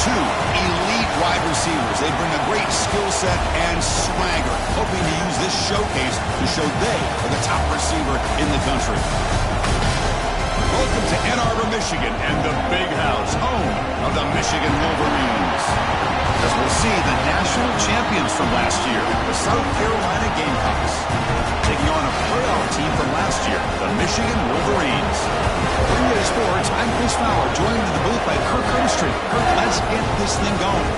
two elite wide receivers. They bring a great skill set and swagger, hoping to use this showcase to show they are the top receiver in the country. Welcome to Ann Arbor, Michigan, and the Big House, home of the Michigan Wolverines. As we'll see, the national champions from last year, the South Carolina Gamecocks, taking on a playoff team from last year, the Michigan Wolverines. For NBA Sports, I'm Chris Fowler, joined in the booth by Kirk Hermstreet. Kirk, let's get this thing going.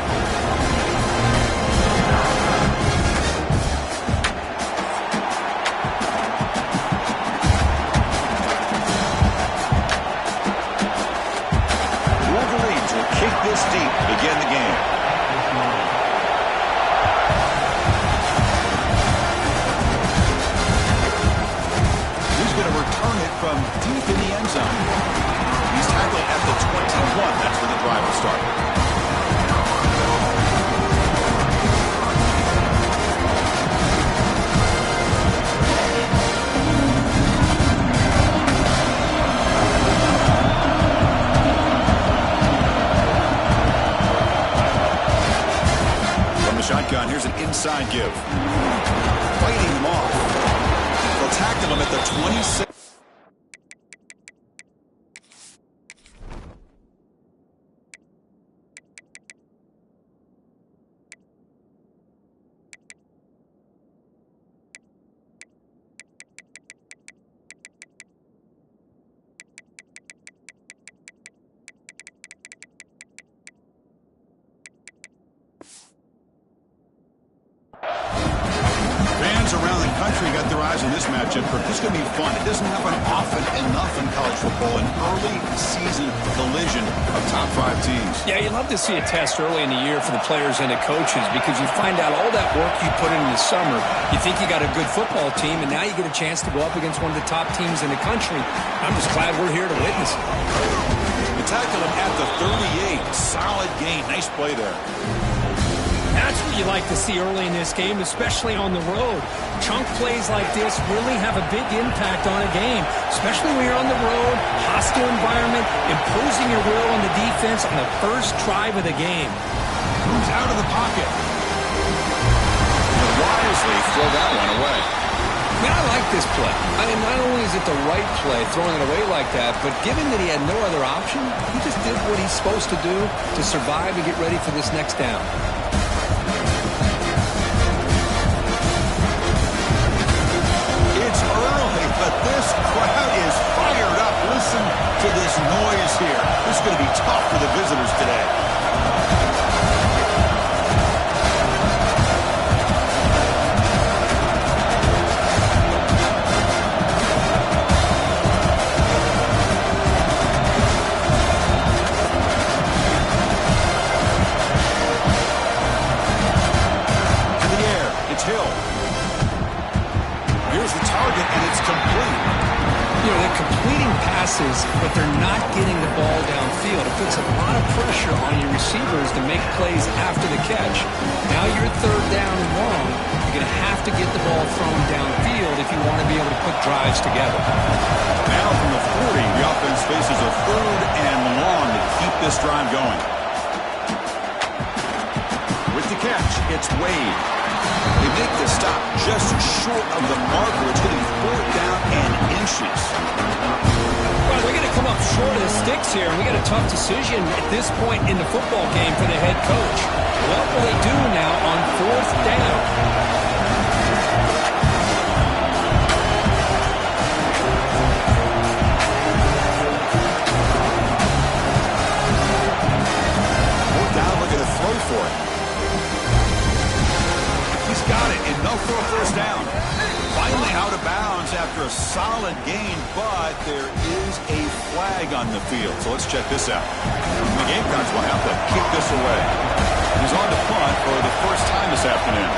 Wolverines will kick this deep to begin the game. From deep in the end zone. He's tackled at the 21. That's where the drive will start. From the shotgun, here's an inside give. Fighting him off. They'll tackle him at the 26. Around the country got their eyes on this matchup. This is going to be fun. It doesn't happen often enough in college football, an early season collision of top 5 teams. Yeah, you love to see a test early in the year for the players and the coaches because you find out all that work you put in the summer. You think you got a good football team, and now you get a chance to go up against one of the top teams in the country. I'm just glad we're here to witness it. You tackle him at the 38. Solid gain. Nice play there. That's what you like to see early in this game, especially on the road. Chunk plays like this really have a big impact on a game, especially when you're on the road, hostile environment, imposing your will on the defense on the first drive of the game. Moves out of the pocket. And wisely throw that one away. Man, I like this play. I mean, not only is it the right play, throwing it away like that, but given that he had no other option, he just did what he's supposed to do to survive and get ready for this next down. But this crowd is fired up. Listen to this noise here. This is going to be tough for the visitors today. To the air. It's Hill. Here's the target, and it's complete. You know, they're completing passes, but they're not getting the ball downfield. It puts a lot of pressure on your receivers to make plays after the catch. Now you're third down and long. You're going to have to get the ball thrown downfield if you want to be able to put drives together. Now from the 40, the offense faces a third and long to keep this drive going. With the catch, it's Wade. They make the stop just short of the marker. It's going to be 4th down and inches. Well, they're going to come up short of the sticks here, and we got a tough decision at this point in the football game for the head coach. What will they do now on 4th down? Looking to throw for it. He's got it, enough for a first down. Finally out of bounds after a solid gain, but there is a flag on the field. So let's check this out. The Gamecocks will have to kick this away. He's on to punt for the first time this afternoon.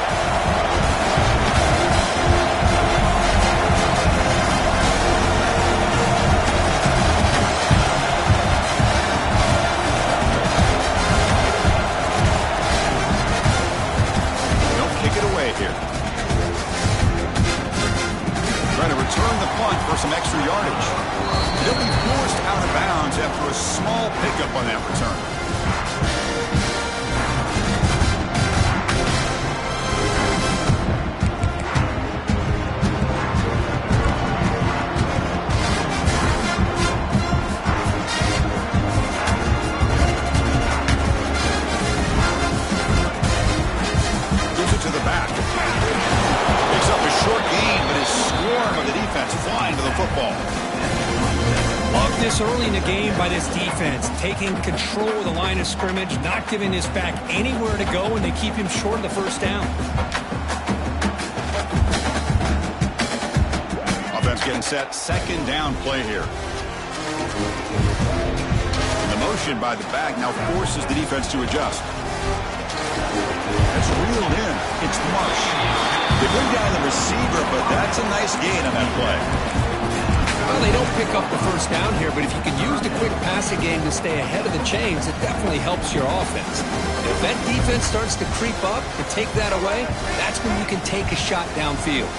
Here. Trying to return the punt for some extra yardage. They'll be forced out of bounds after a small pickup on that return. stops early in the game by this defense, taking control of the line of scrimmage, not giving this back anywhere to go, and they keep him short of the first down. Offense getting set. Second down play here. The motion by the back now forces the defense to adjust. It's reeled in. It's Marsh. They bring down the receiver, but that's a nice gain on that play. Well, they don't pick up the first down here, but if you can use the quick passing game to stay ahead of the chains, it definitely helps your offense. If that defense starts to creep up and take that away, that's when you can take a shot downfield.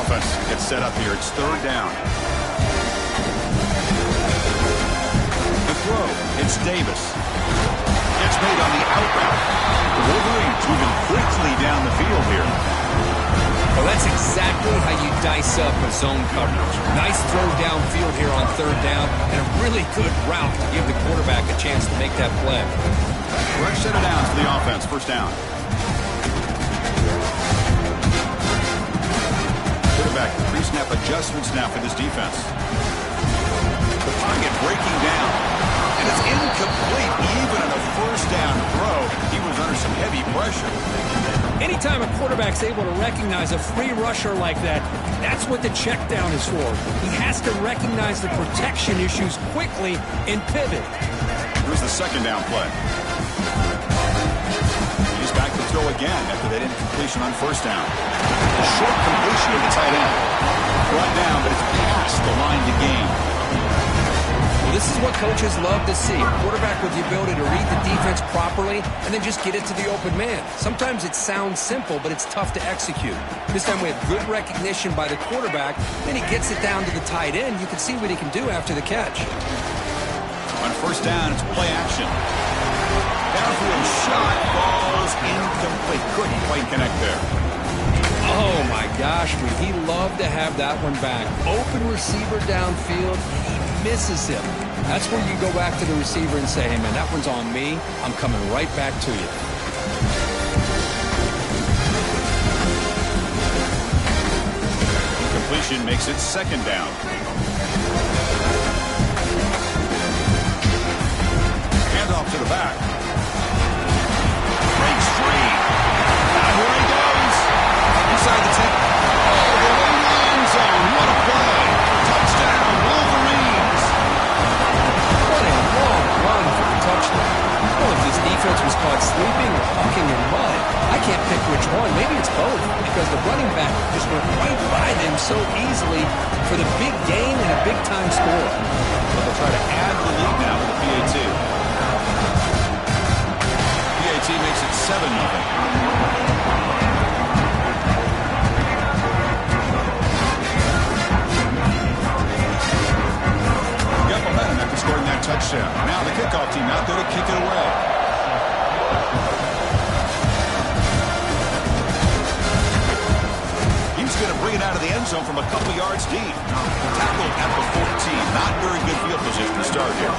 Offense gets set up here. It's third down. The throw. It's Davis. Gets made on the out route. The Wolverines moving quickly down the field here. Well, that's exactly how you dice up a zone coverage. Nice throw downfield here on third down, and a really good route to give the quarterback a chance to make that play. Fresh set of downs for the offense. First down. Quarterback pre-snap adjustments now for this defense. The pocket breaking down. And it's incomplete. Even on a first down throw, he was under some heavy pressure. Anytime a quarterback's able to recognize a free rusher like that, that's what the check down is for. He has to recognize the protection issues quickly and pivot. Here's the second down play. He's back to throw again after that incompletion on first down. A short completion to the tight end. Brought down, but it's past the line to gain. Well, this is what coaches love to see. A quarterback with the ability to read the defense properly and then just get it to the open man. Sometimes it sounds simple, but it's tough to execute. This time we have good recognition by the quarterback. Then he gets it down to the tight end. You can see what he can do after the catch. On first down, it's play action. Downfield shot, falls incomplete. Couldn't quite connect there. Oh, my gosh, would he love to have that one back. Open receiver downfield, he misses him. That's where you go back to the receiver and say, hey, man, that one's on me. I'm coming right back to you. Incompletion makes it second down. Handoff to the back. Breaks free. Now here he goes. Inside the 10. Oh, the end zone. What a play. Touchdown, Wolverines. What a long run for the touchdown. Well, if this defense was caught sleeping or walking in mud, I can't pick which one. Maybe it's both, because the running back just went right by them so easily for the big gain and a big-time score. But they'll try to add the lead now with the PAT. PAT makes it 7-0. After scoring that touchdown. Now the kickoff team out there to kick it away. He's going to bring it out of the end zone from a couple yards deep. Tackled at the 14. Not very good field position to start here.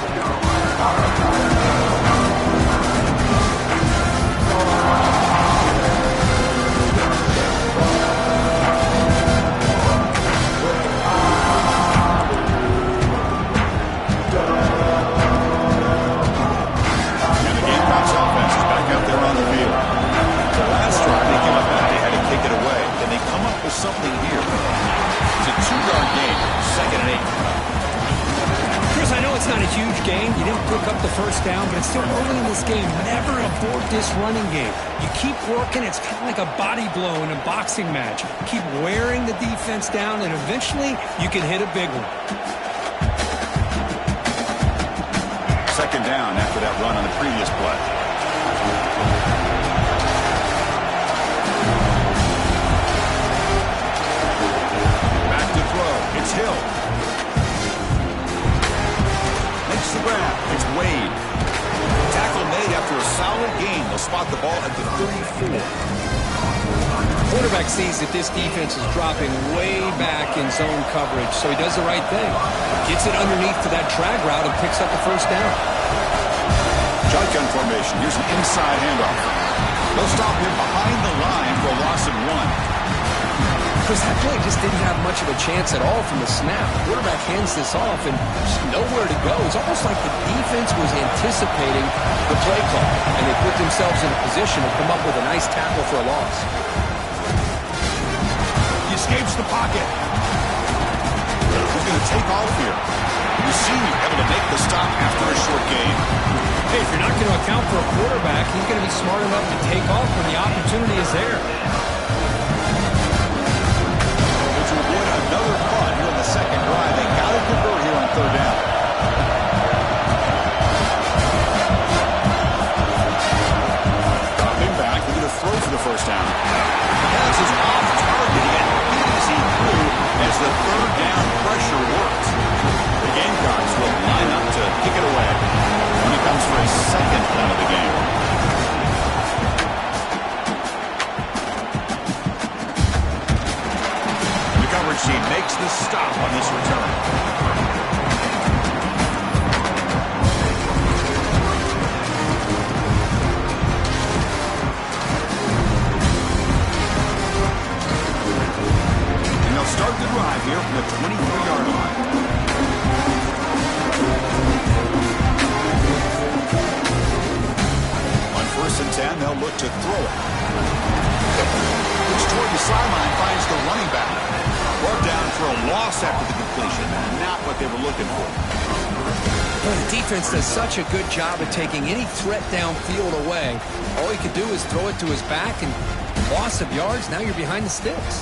Something here. It's a 2-yard gain, second and 8. Chris, I know it's not a huge gain. You didn't pick up the first down, but it's still early in this game. Never abort this running game. You keep working. It's kind of like a body blow in a boxing match. Keep wearing the defense down, and eventually you can hit a big one. Second down after that run on the previous play. It's Hill. Makes the grab. It's Wade. Tackle made after a solid gain. They'll spot the ball at the 34. Quarterback sees that this defense is dropping way back in zone coverage, so he does the right thing. Gets it underneath to that drag route and picks up the first down. Shotgun formation. Here's an inside handoff. They'll stop him behind the line for a loss of 1. Chris, that play just didn't have much of a chance at all from the snap. The quarterback hands this off and just nowhere to go. It's almost like the defense was anticipating the play call, and they put themselves in a position to come up with a nice tackle for a loss. He escapes the pocket. Who's going to take off here? Receiver able to make the stop after a short gain. Hey, if you're not going to account for a quarterback, he's going to be smart enough to take off when the opportunity is there. To avoid another punt here in the second drive. They got to convert here on third down. Dropping back, looking to throw for the first down. Pass is off target. He got easy through as the third down pressure works. The Gamecocks will line up to kick it away when it comes for a second punt of the game. She makes the stop on this return. And they'll start the drive here from the 23-yard line. On 1st and 10, they'll look to throw it. Looks toward the sideline, finds the running back. Brought down for a loss after the completion. Not what they were looking for. Well, the defense does such a good job of taking any threat downfield away. All he could do is throw it to his back, and loss of yards, now you're behind the sticks.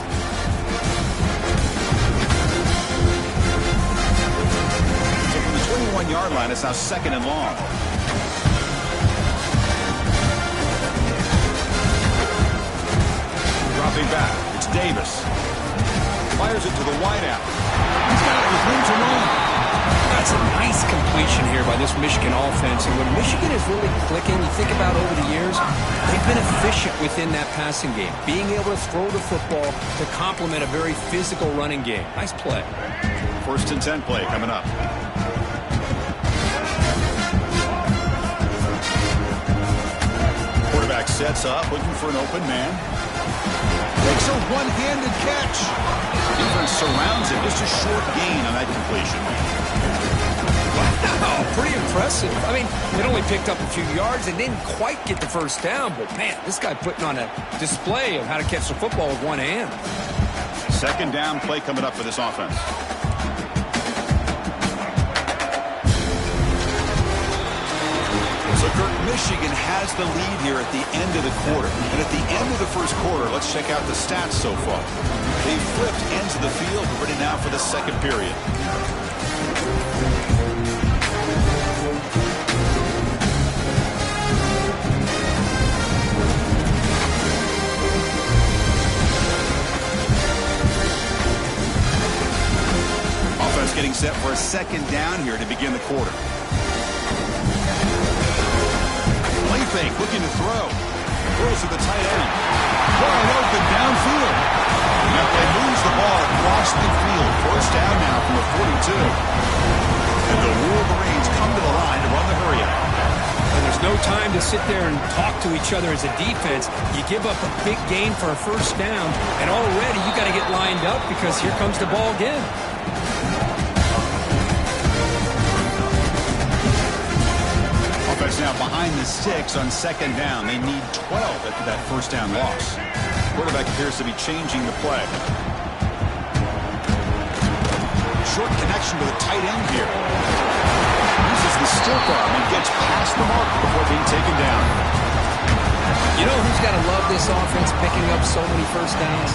So from the 21-yard line, it's now 2nd and long. Dropping back, it's Davis. Fires it to the wideout. He's got it with room to run. That's a nice completion here by this Michigan offense. And when Michigan is really clicking, you think about over the years, they've been efficient within that passing game, being able to throw the football to complement a very physical running game. Nice play. 1st and 10 play coming up. Quarterback sets up, looking for an open man. Makes a one-handed catch. Defense surrounds him. Just a short gain on that completion. Wow, pretty impressive. I mean, it only picked up a few yards and didn't quite get the first down, but man, this guy putting on a display of how to catch the football with one hand. 2nd down play coming up for this offense. So, Kirk, Michigan has the lead here at the end of the quarter. And at the end of the first quarter, let's check out the stats so far. They flipped ends of the field, ready now for the second period. Offense getting set for a 2nd down here to begin the quarter. Play fake, looking to throw. Throws to the tight end. Wide open downfield. Now they moves the ball across the field. 1st down now from the 42. And the Wolverines come to the line to run the hurry-up. And there's no time to sit there and talk to each other as a defense. You give up a big gain for a 1st down, and already you got to get lined up because here comes the ball again. Offense now behind the sticks on 2nd down. They need 12 after that 1st down loss. Quarterback appears to be changing the play. Short connection to the tight end here. Uses the stick arm and gets past the mark before being taken down. You know who's got to love this offense picking up so many 1st downs?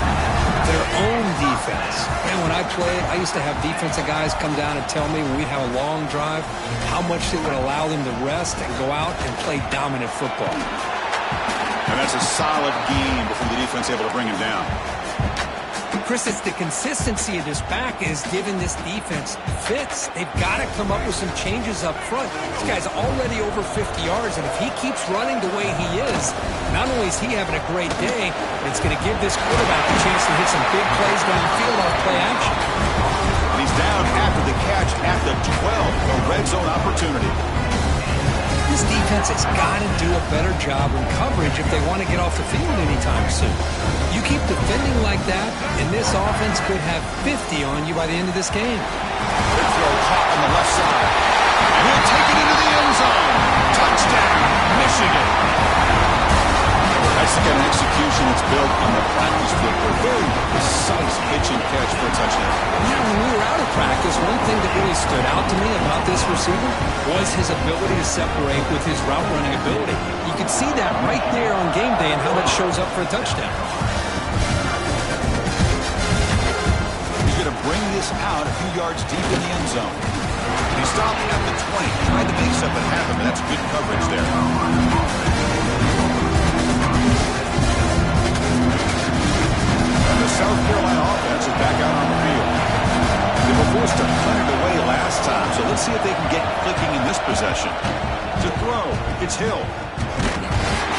Their own defense. And when I played, I used to have defensive guys come down and tell me when we'd have a long drive how much it would allow them to rest and go out and play dominant football. And that's a solid game before the defense able to bring him down. Chris, it's the consistency of this back is giving this defense fits. They've got to come up with some changes up front. This guy's already over 50 yards, and if he keeps running the way he is, not only is he having a great day, it's going to give this quarterback a chance to hit some big plays downfield off play action. And he's down after the catch at the 12, a red zone opportunity. This defense has got to do a better job in coverage if they want to get off the field anytime soon. You keep defending like that, and this offense could have 50 on you by the end of this game. Good throw caught on the left side. And he'll take it into the end zone. Touchdown, Michigan. That's the kind of execution that's built on the practice field. A very precise pitch and catch for a touchdown. Yeah, when we were out of practice, one thing that really stood out to me about this receiver was his ability to separate with his route running ability. You could see that right there on game day and how that shows up for a touchdown. He's going to bring this out a few yards deep in the end zone. He stopped at the 20. Tried to make something happen, but that's good coverage there. And the South Carolina offense is back out on the field. They were forced to punt it away last time, so let's see if they can get clicking in this possession. To throw, it's Hill.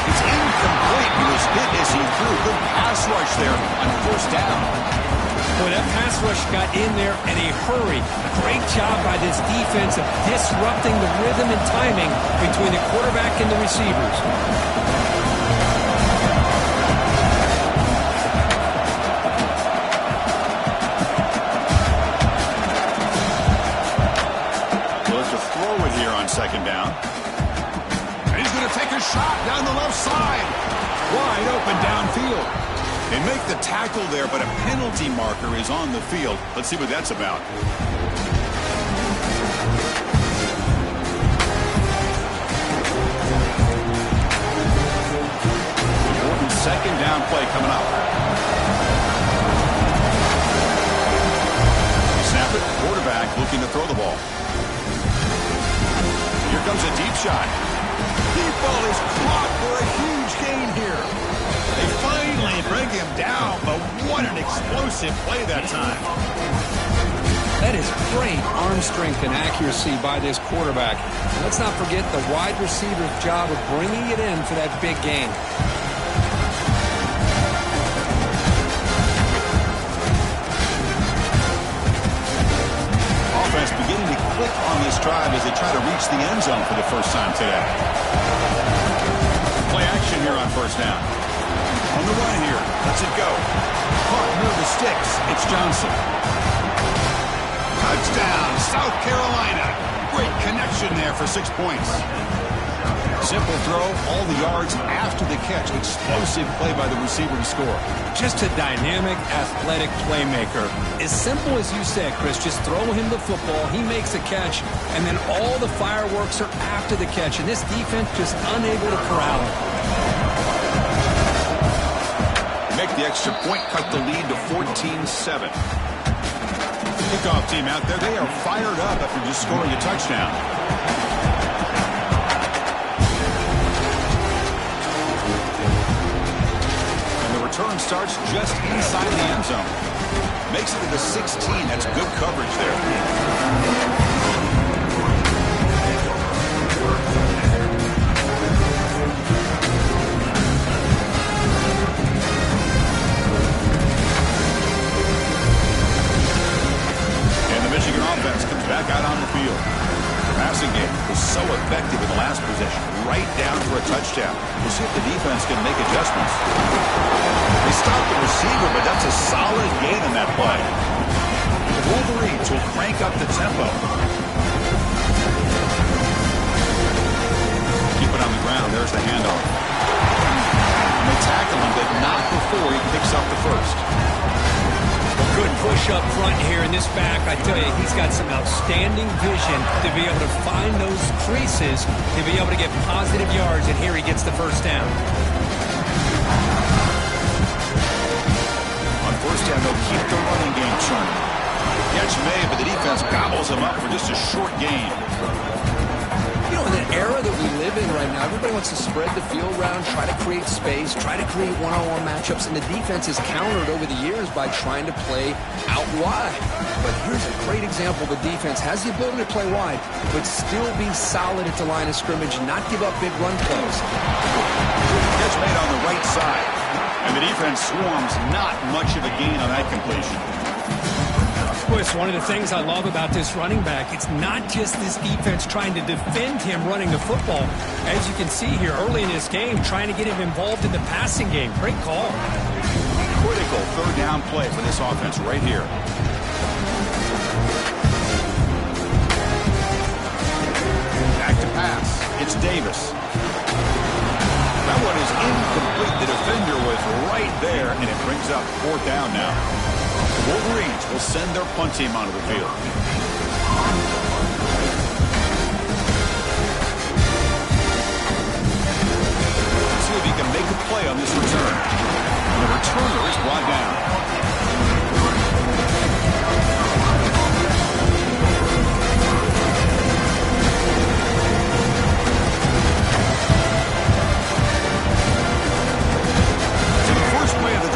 It's incomplete. He was hit as he threw. Good pass rush there on first down. Boy, that pass rush got in there in a hurry. Great job by this defense of disrupting the rhythm and timing between the quarterback and the receivers. Second down. And he's going to take a shot down the left side. Wide open downfield. They make the tackle there, but a penalty marker is on the field. Let's see what that's about. Important second down play coming up. Snap it. Quarterback looking to throw the ball. Here comes a deep shot. Deep ball is caught for a huge gain here. They finally bring him down, but what an explosive play that time. That is great arm strength and accuracy by this quarterback. And let's not forget the wide receiver's job of bringing it in for that big gain. Offense beginning to click on this drive as they try to reach the end zone for the first time today. Play action here on first down. On the run here. Let's it go. Caught near the sticks. It's Johnson. Touchdown, South Carolina. Great connection there for 6 points. Simple throw, all the yards after the catch. Explosive play by the receiver to score. Just a dynamic, athletic playmaker. As simple as you said, Chris, just throw him the football, he makes a catch, and then all the fireworks are after the catch, and this defense just unable to corral him. Make the extra point, cut the lead to 14-7. Kickoff team out there, they are fired up after just scoring a touchdown. Return starts just inside the end zone. Makes it to the 16. That's good coverage there. And the Michigan offense comes back out on the field. The passing game was so effective in the last possession. Right down for a touchdown. We'll see if the defense can make adjustments. They stopped the receiver, but that's a solid gain in that play. The Wolverines will crank up the tempo. Keep it on the ground. There's the handoff. And they tackle him, but not before he picks up the first. Good push up front here in this back. I tell you, he's got some outstanding vision to be able to find those creases, to be able to get positive yards, and here he gets the first down. On first down, they'll keep the running game churning. The catch made, but the defense gobbles him up for just a short gain. You know, in the era that we live in right now, everybody wants to spread the field around, try to create space, try to create one-on-one matchups, and the defense has countered over the years by trying to play out wide. But here's a great example. The defense has the ability to play wide, but still be solid at the line of scrimmage, not give up big run plays. Catch made on the right side, and the defense swarms. Not much of a gain on that completion. Well, it's one of the things I love about this running back. It's not just this defense trying to defend him running the football. As you can see here early in this game, trying to get him involved in the passing game. Great call. Critical third down play for this offense right here. Back to pass. It's Davis. That one is incomplete. The defender was right there, and it brings up fourth down now. The Wolverines will send their punt team onto the field. Let's see if he can make a play on this return. And the returner is brought down.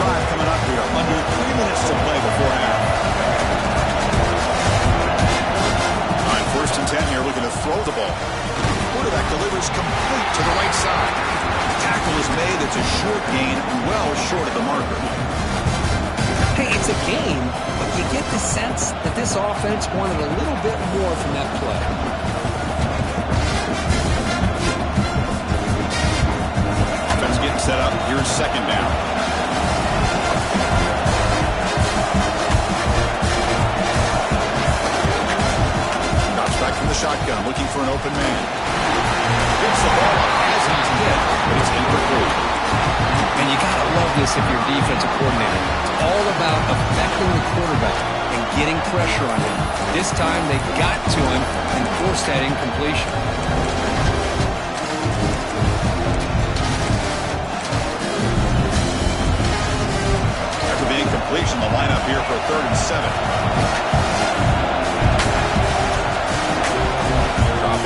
Coming up here, under 3 minutes to play before half. All right, 1st and 10 here, looking to throw the ball. Quarterback delivers complete to the right side. Tackle is made. It's a short gain, well short of the marker. Hey, it's a game, but you get the sense that this offense wanted a little bit more from that play. Offense getting set up. Here's 2nd down. Back from the shotgun, looking for an open man. Gets the ball up as he's hit, but it's incomplete. And you gotta love this if you're defensive coordinator. It's all about affecting the quarterback and getting pressure on him. This time they got to him and forced that incompletion. After the incompletion, the lineup here for 3rd and 7.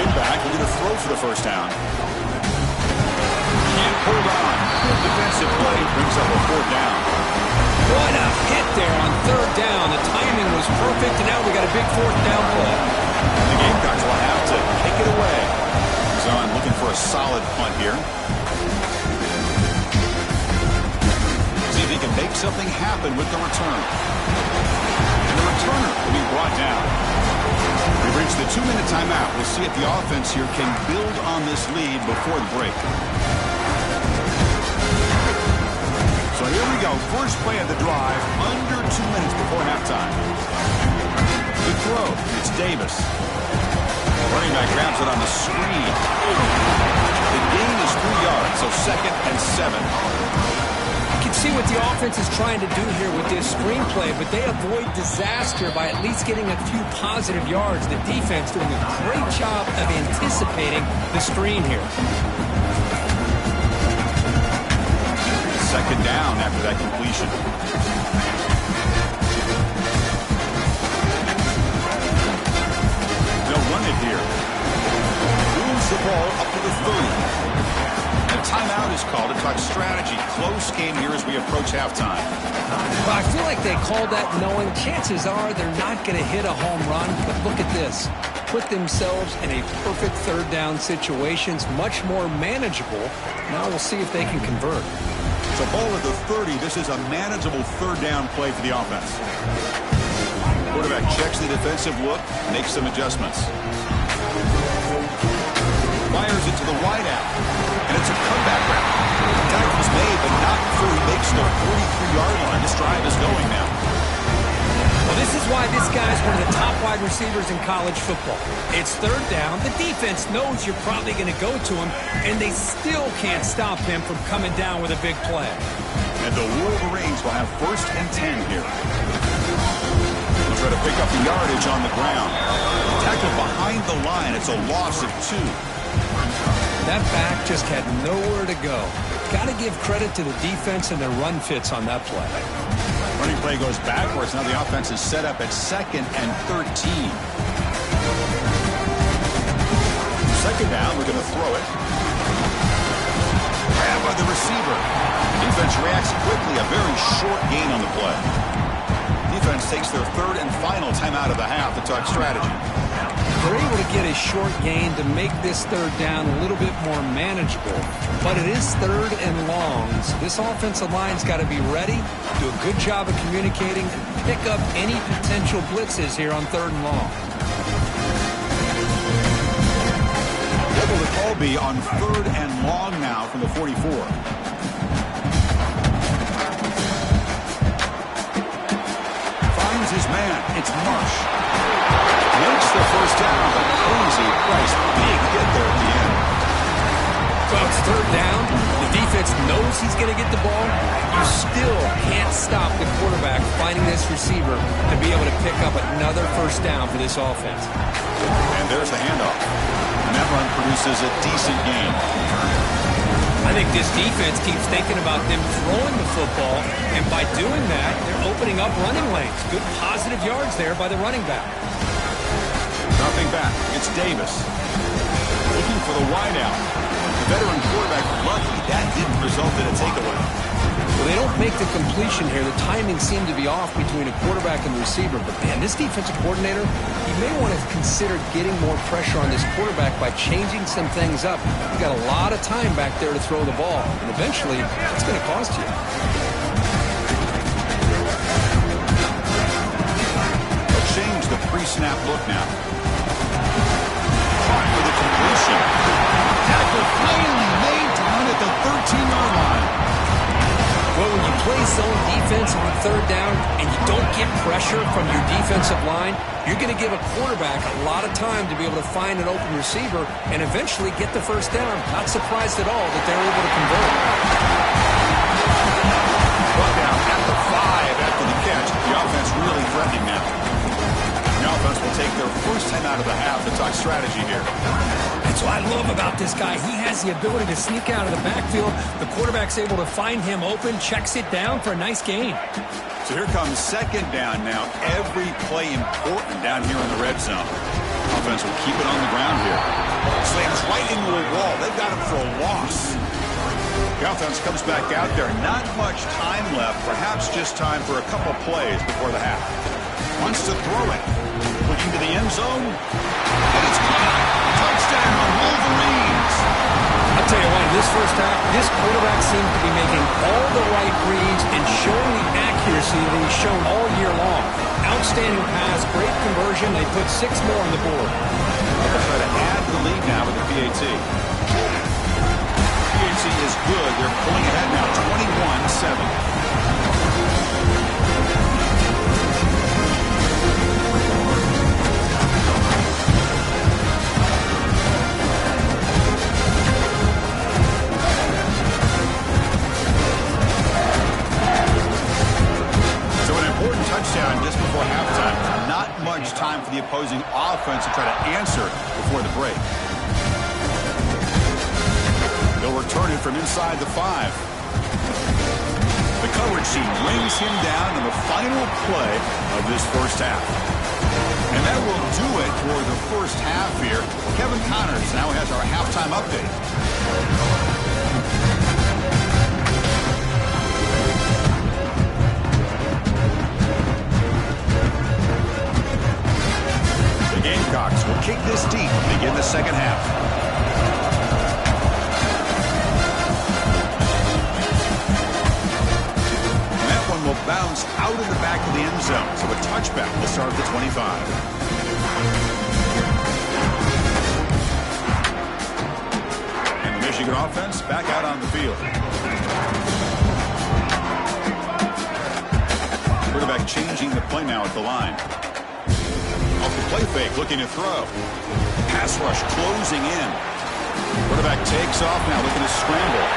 Back, we're going to throw for the 1st down. Can't hold on. Good defensive play brings up a 4th down. What a hit there on 3rd down. The timing was perfect, and now we got a big 4th down play. The Gamecocks will have to take it away. So I'm looking for a solid punt here. See if he can make something happen with the return. And the returner will be brought down. We've reached the 2-minute timeout. We'll see if the offense here can build on this lead before the break. So here we go. First play of the drive, under 2 minutes before halftime. The throw, it's Davis. Running back grabs it on the screen. The gain is 3 yards, so 2nd and 7. You can see what the offense is trying to do here with this screenplay, but they avoid disaster by at least getting a few positive yards. The defense doing a great job of anticipating the screen here. 2nd down after that completion. They'll run it here. Moves the ball up to the 30. A timeout is called to talk strategy. Close game here as we approach halftime. Well, I feel like they called that knowing chances are they're not going to hit a home run. But look at this. Put themselves in a perfect 3rd down situation. It's much more manageable. Now we'll see if they can convert. So ball at the 30. This is a manageable 3rd down play for the offense. Quarterback checks the defensive look, makes some adjustments. Fires it to the wideout. And it's a comeback route. Tackle's made, but not before he makes the 43-yard line. This drive is going now. Well, this is why this guy's one of the top wide receivers in college football. It's 3rd down. The defense knows you're probably going to go to him, and they still can't stop him from coming down with a big play. And the Wolverines will have 1st and 10 here. They'll try to pick up the yardage on the ground. Tackle behind the line. It's a loss of 2. That back just had nowhere to go. Got to give credit to the defense and their run fits on that play. Running play goes backwards. Now the offense is set up at 2nd and 13. 2nd down, we're going to throw it. Grabbed by the receiver. Defense reacts quickly. A very short gain on the play. Defense takes their 3rd and final timeout of the half to talk strategy. They're able to get a short gain to make this third down a little bit more manageable. But it is third and long, so this offensive line's got to be ready, do a good job of communicating, and pick up any potential blitzes here on third and long. What will the call be on third and long now from the 44? Finds his man. It's Marsh. Makes the first down, but crazy price. Big hit there at the end. So it's third down. The defense knows he's going to get the ball. You still can't stop the quarterback finding this receiver to be able to pick up another first down for this offense. And there's the handoff. And that run produces a decent gain. I think this defense keeps thinking about them throwing the football, and by doing that, they're opening up running lanes. Good positive yards there by the running back. Dropping back, it's Davis. Looking for the wideout. The veteran quarterback lucky that didn't result in a takeaway. Well, they don't make the completion here. The timing seemed to be off between a quarterback and the receiver. But, man, this defensive coordinator, he may want to consider getting more pressure on this quarterback by changing some things up. You got a lot of time back there to throw the ball, and eventually it's going to cost you. They'll change the pre-snap look now. Try for the completion. Tackle finally made down at the 13-yard line. Well, when you play zone defense on third down and you don't get pressure from your defensive line, you're going to give a quarterback a lot of time to be able to find an open receiver and eventually get the first down. Not surprised at all that they're able to convert. Brought down at the 5 after the catch. The offense really threatening now. The offense will take their first 10 out of the half to talk strategy here. That's what I love about this guy. He has the ability to sneak out of the backfield. The quarterback's able to find him open, checks it down for a nice gain. So here comes second down now. Every play important down here in the red zone. Offense will keep it on the ground here. Slams right into a wall. They've got him for a loss. The offense comes back out there. Not much time left. Perhaps just time for a couple plays before the half. Wants to throw it. Looking to the end zone. And it's caught. Touchdown, Wolverines. I'll tell you what, in this first half, this quarterback seemed to be making all the right reads and showing the accuracy that he's shown all year long. Outstanding pass, great conversion. They put 6 more on the board. They'll try to add the lead now with the PAT. PAT is good. They're pulling ahead now, 21-7. Touchdown just before halftime. Not much time for the opposing offense to try to answer before the break. They'll return it from inside the 5. The coverage team brings him down in the final play of this first half. And that will do it for the first half here. Kevin Connors now has our halftime update. Gamecocks will kick this deep to begin the second half. And that one will bounce out of the back of the end zone, so a touchback will start at the 25. And the Michigan offense back out on the field. Quarterback changing the play now at the line. Play fake, looking to throw. Pass rush closing in. Quarterback takes off now, looking to scramble.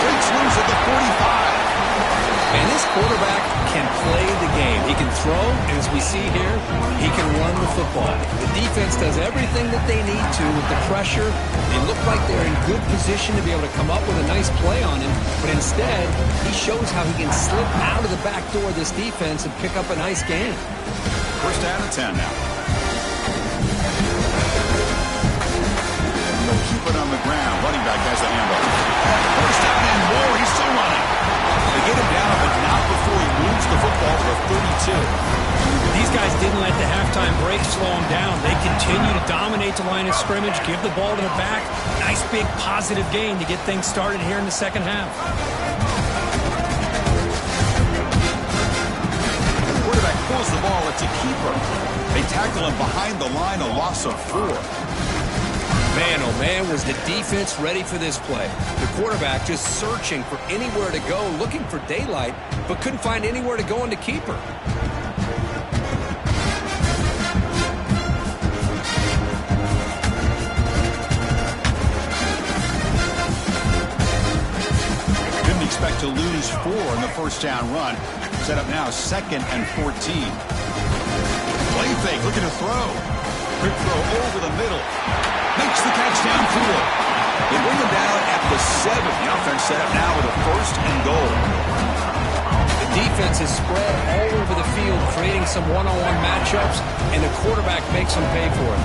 Breaks loose at the 45. And this quarterback can play the game. He can throw, and as we see here, he can run the football. The defense does everything that they need to with the pressure. They look like they're in good position to be able to come up with a nice play on him, but instead, he shows how he can slip out of the back door of this defense and pick up a nice gain. First down and 10 now. Keep it on the ground. Running back has the handoff. First down and more. He's still running. They get him down, but not before he moves the football to the 32. These guys didn't let the halftime break slow them down. They continue to dominate the line of scrimmage, give the ball to the back. Nice big positive gain to get things started here in the second half. The quarterback pulls the ball. It's a keeper. They tackle him behind the line, a loss of 4. Man, oh man, was the defense ready for this play. The quarterback just searching for anywhere to go, looking for daylight, but couldn't find anywhere to go in the keeper. Didn't expect to lose 4 in the first down run. Set up now 2nd and 14. Play fake, looking to throw. Quick throw over the middle. Makes the catch downfield. They bring him down at the 7. The offense set up now with a 1st and goal. The defense is spread all over the field, creating some one-on-one matchups, and the quarterback makes them pay for it.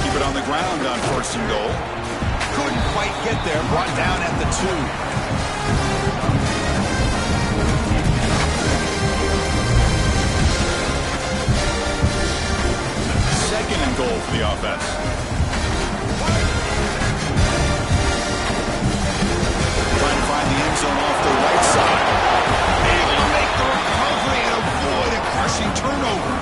Keep it on the ground on 1st and goal. Couldn't quite get there. Brought down at the 2. Second and goal for the offense. Trying to find the end zone off the right side. Able to make the recovery and avoid a crushing turnover.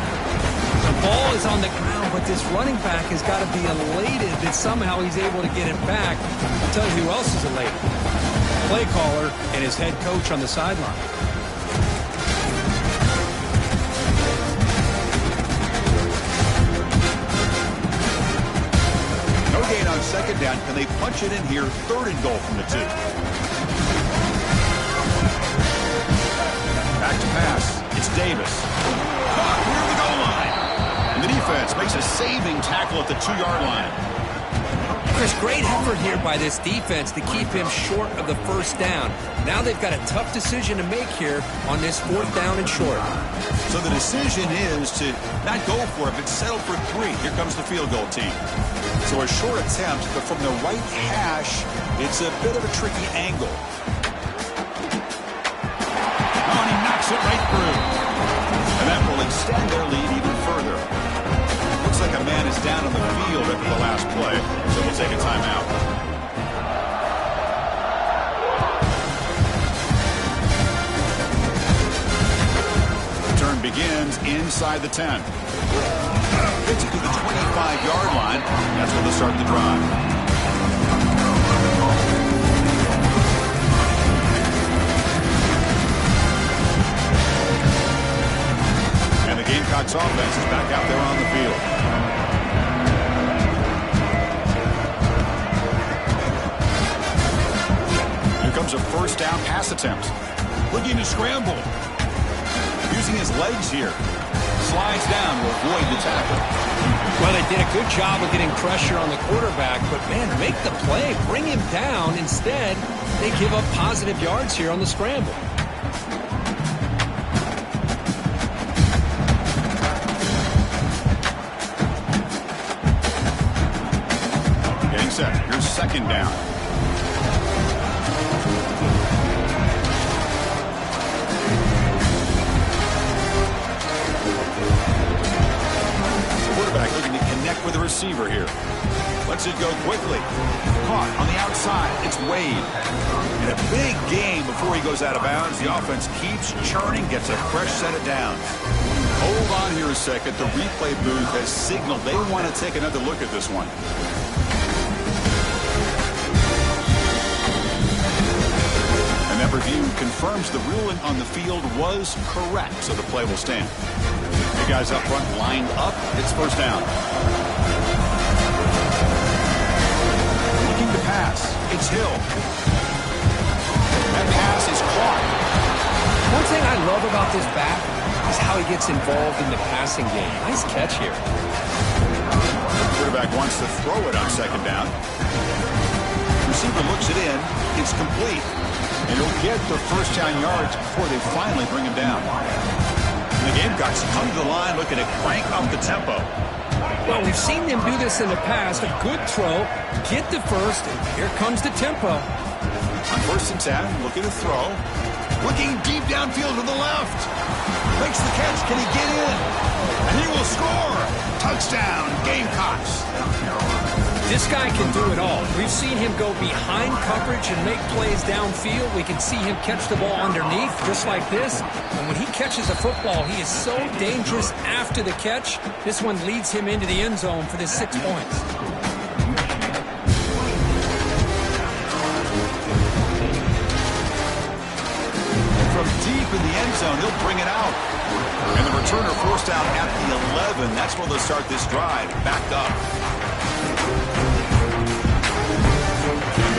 The ball is on the ground, but this running back has got to be elated that somehow he's able to get it back. I'll tell you who else is elated. Play caller and his head coach on the sideline. Gain on 2nd down. Can they punch it in here? 3rd and goal from the 2. Back to pass. It's Davis. Caught near the goal line. And the defense makes a saving tackle at the 2-yard line. Chris, great effort here by this defense to keep him short of the 1st down. Now they've got a tough decision to make here on this 4th down and short. So the decision is to not go for it, but settle for 3. Here comes the field goal team. So a short attempt, but from the right hash, it's a bit of a tricky angle. Oh, and he knocks it right through. And that will extend their lead even further. Looks like a man is down on the field after the last play, so we'll take a timeout. Return begins inside the 10. Gets it to the 25-yard line. That's where they'll start the drive. And the Gamecocks offense is back out there on the field. Here comes a 1st down pass attempt. Looking to scramble. Using his legs here. Slides down to avoid the tackle. Well, they did a good job of getting pressure on the quarterback, but, man, make the play. Bring him down. Instead, they give up positive yards here on the scramble. Getting set. Here's 2nd down. Looking to connect with the receiver here. Lets it go quickly. Caught on the outside. It's Wade. And a big gain before he goes out of bounds. The offense keeps churning, gets a fresh set of downs. Hold on here a second. The replay booth has signaled they want to take another look at this one. And that review confirms the ruling on the field was correct, so the play will stand. The guys up front lined up. It's 1st down. Looking to pass. It's Hill. That pass is caught. One thing I love about this back is how he gets involved in the passing game. Nice catch here. The quarterback wants to throw it on 2nd down. Receiver looks it in. It's complete. And he'll get the 1st down yards before they finally bring him down. The Gamecocks come to the line looking to crank up the tempo. Well, we've seen them do this in the past. A good throw, get the first, and here comes the tempo. On 1st and 10, looking to throw. Looking deep downfield to the left. Makes the catch. Can he get in? And he will score. Touchdown, Gamecocks. This guy can do it all. We've seen him go behind coverage and make plays downfield. We can see him catch the ball underneath, just like this. And when he catches a football, he is so dangerous after the catch. This one leads him into the end zone for this 6 points. From deep in the end zone, he'll bring it out. And the returner forced out at the 11. That's where they'll start this drive. Backed up.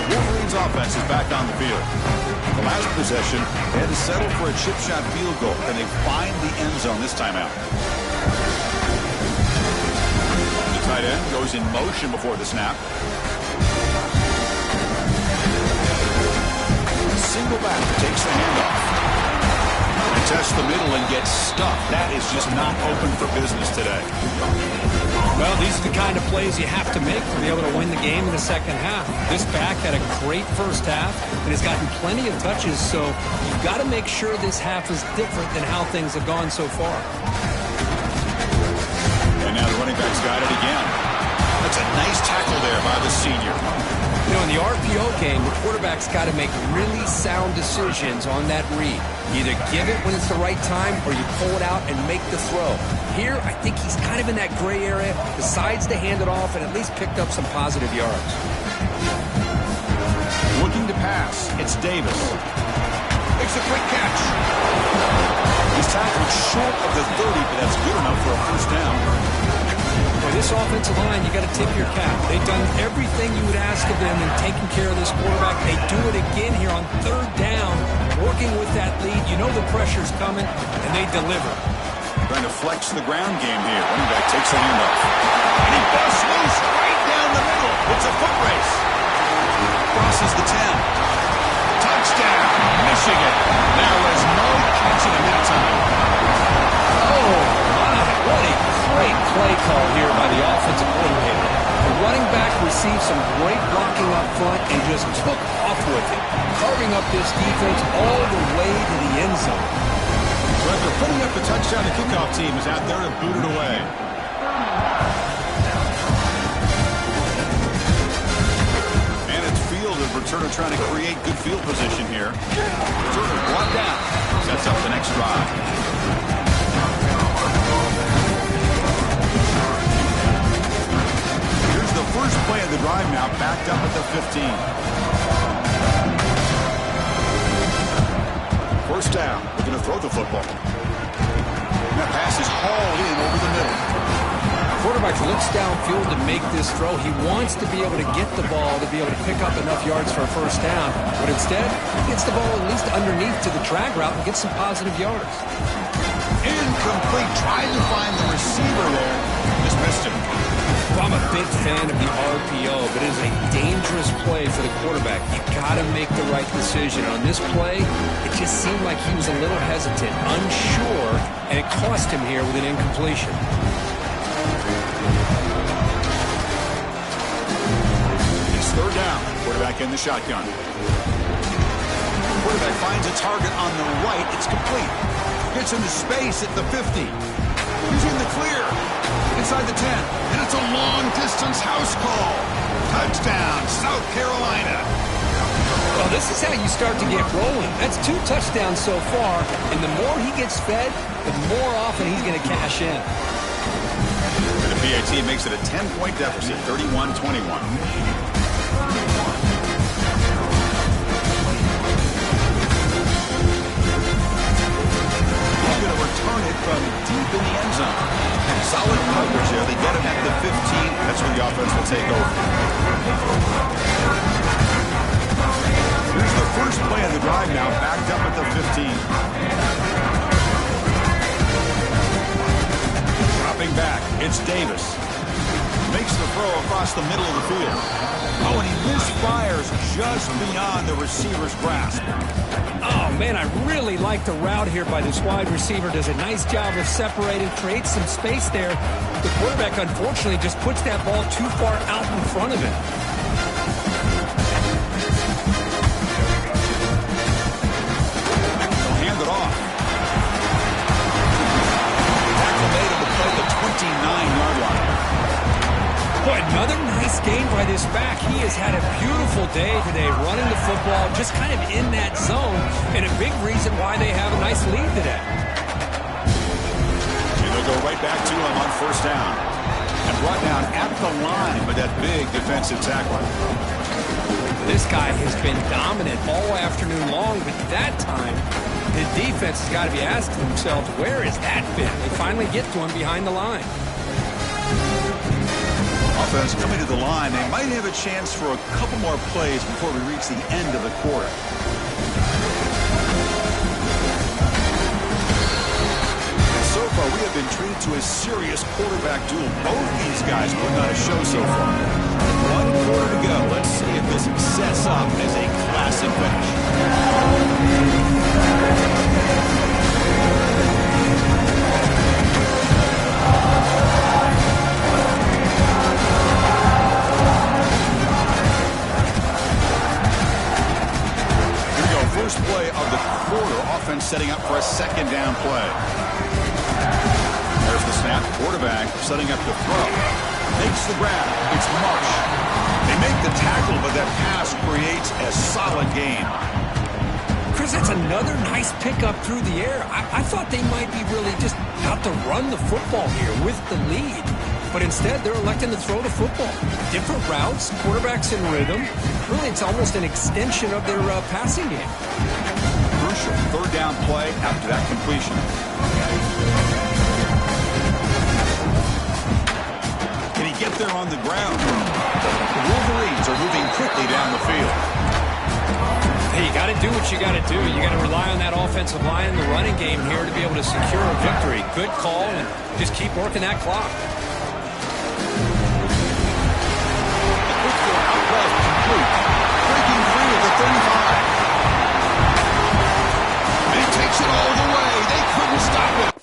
Wolverines offense is back on the field. The last possession, they had to settle for a chip shot field goal, and they find the end zone this time out. The tight end goes in motion before the snap. Single back takes the handoff. And tests the middle and gets stuffed. That is just not open for business today. Well, these are the kind of plays you have to make to be able to win the game in the second half. This back had a great first half and has gotten plenty of touches, so you've got to make sure this half is different than how things have gone so far. And now the running back's got it again. That's a nice tackle there by the senior. You know, in the RPO game, the quarterback's got to make really sound decisions on that read. Either give it when it's the right time or you pull it out and make the throw. Here, I think he's kind of in that gray area, decides to hand it off and at least picked up some positive yards. Looking to pass, it's Davis. Makes a quick catch. He's tackled short of the 30, but that's good enough for a first down. For this offensive line, you got to tip your cap. They've done everything you would ask of them in taking care of this quarterback. They do it again here on 3rd down, working with that lead. You know the pressure's coming, and they deliver. Trying to flex the ground game here. Running back takes a handoff. And he busts loose right down the middle. It's a foot race. Crosses the 10. Touchdown, Michigan. There was no catching him that time. Oh, my. What a great play call here by the offensive coordinator. The running back received some great blocking up front and just took off with it, carving up this defense all the way to the end zone. So after putting up the touchdown, the kickoff team is out there to boot it away. And it's field, the returner trying to create good field position here. Returner brought down. Sets up the next drive. Here's the first play of the drive now, backed up at the 15. First down, looking to throw the football. And that pass is hauled in over the middle. The quarterback looks downfield to make this throw. He wants to be able to get the ball to be able to pick up enough yards for a first down. But instead, he gets the ball at least underneath to the drag route and gets some positive yards. Incomplete. Tried to find the receiver there. Just missed him. Well, I'm a big fan of the RPO, but it is a dangerous play for the quarterback. You got to make the right decision. On this play, it just seemed like he was a little hesitant, unsure, and it cost him here with an incompletion. It's 3rd down. Quarterback in the shotgun. Quarterback finds a target on the right. It's complete. Gets into space at the 50. He's in the clear. Inside the 10. And it's a long-distance house call. Touchdown, South Carolina. Well, this is how you start to get rolling. That's 2 touchdowns so far, and the more he gets fed, the more often he's going to cash in. And the PAT makes it a 10-point deficit, 31-21. Going to return it from deep in the end zone. Solid coverage there. They get him at the 15. That's where the offense will take over. Here's the first play of the drive now, backed up at the 15. Dropping back, it's Davis. Makes the throw across the middle of the field. Oh, and he misfires just beyond the receiver's grasp. Oh, man, I really like the route here by this wide receiver. Does a nice job of separating, creates some space there. The quarterback, unfortunately, just puts that ball too far out in front of him. They'll hand it off. Tackle made him to play the 29-yard line. Boy, another nice game by this back. He has had a beautiful day today running the football, just kind of in that zone, and a big reason why they have a nice lead today. And they'll go right back to him on first down. And brought down at the line by that big defensive tackler. This guy has been dominant all afternoon long, but that time, the defense has got to be asking themselves, where has that been? They finally get to him behind the line. Offense coming to the line. They might have a chance for a couple more plays before we reach the end of the quarter. And so far, we have been treated to a serious quarterback duel. Both these guys put on a show so far. 1 quarter to go. Let's see if this sets up as a classic finish. First play of the quarter, offense setting up for a second down play. There's the snap, quarterback setting up to throw. Makes the grab, it's Marsh. They make the tackle, but that pass creates a solid gain. Chris, that's another nice pickup through the air. I thought they might be really just out to run the football here with the lead. But instead, they're electing to throw the football. Different routes, quarterbacks in rhythm. Really, it's almost an extension of their passing game. Crucial third down play after that completion. Can he get there on the ground? The Wolverines are moving quickly down the field. Hey, you got to do what you got to do. You got to rely on that offensive line in the running game here to be able to secure a victory. Good call, and just keep working that clock. Breaking free at the 35. And he takes it all the way. They couldn't stop it.